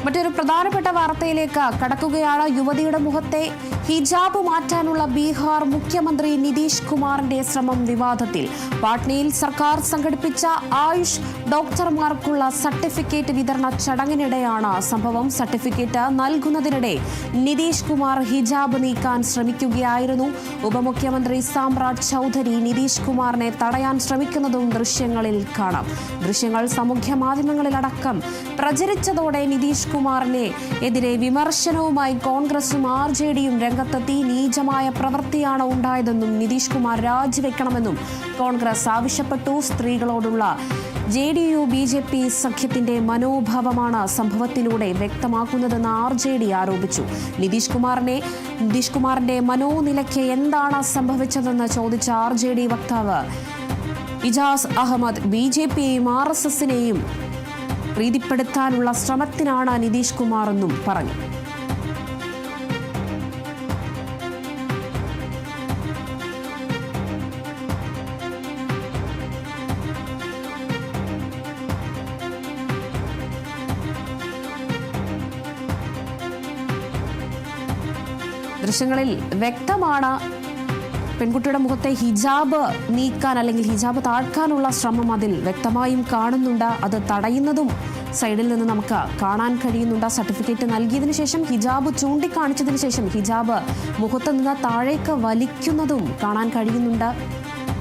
മറ്റൊരു പ്രധാനപ്പെട്ട വാർത്തയിലേക്ക് കടക്കുകയാണ്. യുവതിയുടെ മുഖത്തെ ഹിജാബ് മാറ്റാനുള്ള ബീഹാർ മുഖ്യമന്ത്രി നിതീഷ് കുമാറിന്റെ ശ്രമം വിവാദത്തിൽ. പാട്നയിൽ സർക്കാർ സംഘടിപ്പിച്ച ആയുഷ് ഡോക്ടർമാർക്കുള്ള സർട്ടിഫിക്കറ്റ് വിതരണ ചടങ്ങിനിടെയാണ് സംഭവം. സർട്ടിഫിക്കറ്റ് നൽകുന്നതിനിടെ നിതീഷ് കുമാർ ഹിജാബ് നീക്കാൻ ശ്രമിക്കുകയായിരുന്നു. ഉപമുഖ്യമന്ത്രി സാമ്രാജ് ചൌധരി നിതീഷ് കുമാറിനെ തടയാൻ ശ്രമിക്കുന്നതും ദൃശ്യങ്ങളിൽ കാണാം. ദൃശ്യങ്ങൾ സാമൂഹ്യ മാധ്യമങ്ങളിലടക്കം പ്രചരിച്ചതോടെ നിതീഷ് കുമാറിനെ എതിരെ വിമർശനവുമായി കോൺഗ്രസും RJDയും രംഗത്തെത്തി. നീചമായ പ്രവൃത്തിയാണ് ഉണ്ടായതെന്നും നിതീഷ് കുമാർ രാജിവെക്കണമെന്നും കോൺഗ്രസ് ആവശ്യപ്പെട്ടു. സ്ത്രീകളോടുള്ള JDU-BJP സഖ്യത്തിന്റെ മനോഭാവമാണ് സംഭവത്തിലൂടെ വ്യക്തമാക്കുന്നതെന്ന് RJD ആരോപിച്ചു. നിതീഷ് കുമാറിന്റെ മനോനിലയ്ക്ക് എന്താണ് സംഭവിച്ചതെന്ന് ചോദിച്ച RJD വക്താവ് ഇജാസ് അഹമ്മദ് BJPയെയും RSSനെയും പ്രീതിപ്പെടുത്താനുള്ള ശ്രമത്തിനാണ് നിതീഷ് കുമാർ എന്നും പറഞ്ഞു. ദൃശ്യങ്ങളിൽ വ്യക്തമാണ് പെൺകുട്ടിയുടെ മുഖത്തെ ഹിജാബ് നീക്കാൻ അല്ലെങ്കിൽ ഹിജാബ് താഴ്ക്കാനുള്ള ശ്രമം അതിൽ വ്യക്തമായും കാണുന്നുണ്ട്. അത് തടയുന്നതും സൈഡിൽ നിന്ന് നമുക്ക് കാണാൻ കഴിയുന്നുണ്ട്. സർട്ടിഫിക്കറ്റ് നൽകിയതിനു ശേഷം ഹിജാബ് ചൂണ്ടിക്കാണിച്ചതിന് ശേഷം ഹിജാബ് മുഖത്ത് നിന്ന് താഴേക്ക് വലിക്കുന്നതും കാണാൻ കഴിയുന്നുണ്ട്.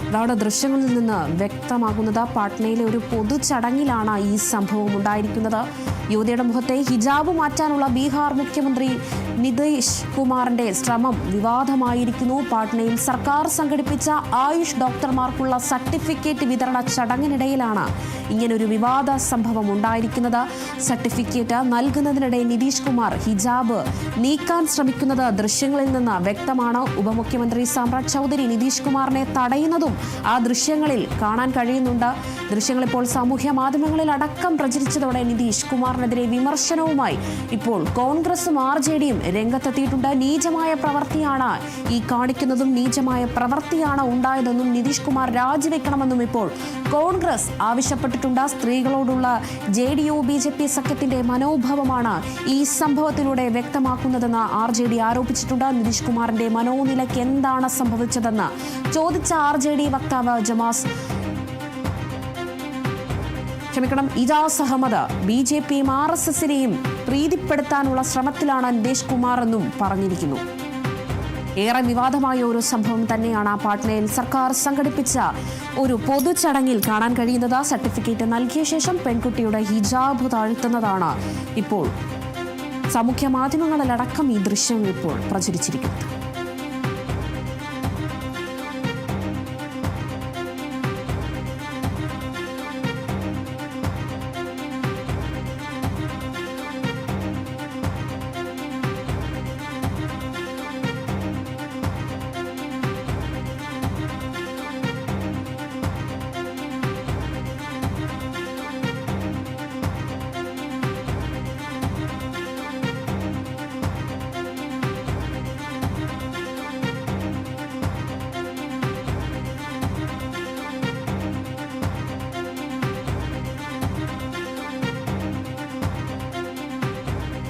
അതാണ് ദൃശ്യങ്ങളിൽ നിന്ന് വ്യക്തമാകുന്നത്. പാട്നയിലെ ഒരു പൊതു ചടങ്ങിലാണ് ഈ സംഭവം ഉണ്ടായിരിക്കുന്നത്. യുവതിയുടെ മുഖത്തെ ഹിജാബ് മാറ്റാനുള്ള ബീഹാർ മുഖ്യമന്ത്രി നിതീഷ് കുമാറിന്റെ ശ്രമം വിവാദമായിരിക്കുന്നു. പാട്നയിൽ സർക്കാർ സംഘടിപ്പിച്ച ആയുഷ് ഡോക്ടർമാർക്കുള്ള സർട്ടിഫിക്കറ്റ് വിതരണ ചടങ്ങിനിടയിലാണ് ഇങ്ങനൊരു വിവാദ സംഭവം ഉണ്ടായിരിക്കുന്നത്. സർട്ടിഫിക്കറ്റ് നൽകുന്നതിനിടെ നിതീഷ് കുമാർ ഹിജാബ് നീക്കാൻ ശ്രമിക്കുന്നത് ദൃശ്യങ്ങളിൽ നിന്ന് വ്യക്തമാണ്. ഉപമുഖ്യമന്ത്രി സാമ്രാജ് ചൌധരി നിതീഷ് കുമാറിനെ തടയുന്നതും ആ ദൃശ്യങ്ങളിൽ കാണാൻ കഴിയുന്നുണ്ട്. ദൃശ്യങ്ങൾ ഇപ്പോൾ സാമൂഹ്യ മാധ്യമങ്ങളിൽ അടക്കം പ്രചരിച്ചതോടെ നിതീഷ് കുമാറിനെതിരെ വിമർശനവുമായി ഇപ്പോൾ കോൺഗ്രസും RJDയും രംഗത്തെത്തിയിട്ടുണ്ട്. നീചമായ പ്രവൃത്തിയാണ് ഈ കാണിക്കുന്നതും നീചമായ പ്രവൃത്തിയാണ് ഉണ്ടായതെന്നും നിതീഷ് കുമാർ രാജിവെക്കണമെന്നും ഇപ്പോൾ കോൺഗ്രസ് ആവശ്യപ്പെട്ടിട്ടുണ്ട്. സ്ത്രീകളോടുള്ള JDU-BJP സഖ്യത്തിന്റെ മനോഭാവമാണ് ഈ സംഭവത്തിലൂടെ വ്യക്തമാക്കുന്നതെന്ന് RJD ആരോപിച്ചിട്ടുണ്ട്. നിതീഷ് കുമാറിന്റെ മനോനിലയ്ക്ക് എന്താണ് സംഭവിച്ചതെന്ന് ചോദിച്ച RJD വക്താവ് ഇജാസ് അഹമ്മദ് BJPയും RSSനെയും പ്രീതിപ്പെടുത്താനുള്ള ശ്രമത്തിലാണ് നിതീഷ് കുമാർ എന്നും പറഞ്ഞിരിക്കുന്നു. ഏറെ വിവാദമായ ഒരു സംഭവം തന്നെയാണ് പാട്നയിൽ സർക്കാർ സംഘടിപ്പിച്ച ഒരു പൊതുചടങ്ങിൽ കാണാൻ കഴിയുന്നത്. സർട്ടിഫിക്കറ്റ് നൽകിയ ശേഷം പെൺകുട്ടിയുടെ ഹിജാബ് താഴ്ത്തുന്നതാണ് ഇപ്പോൾ സാമൂഹ്യ മാധ്യമങ്ങളിലടക്കം ഈ ദൃശ്യം ഇപ്പോൾ പ്രചരിച്ചിരിക്കുന്നത്.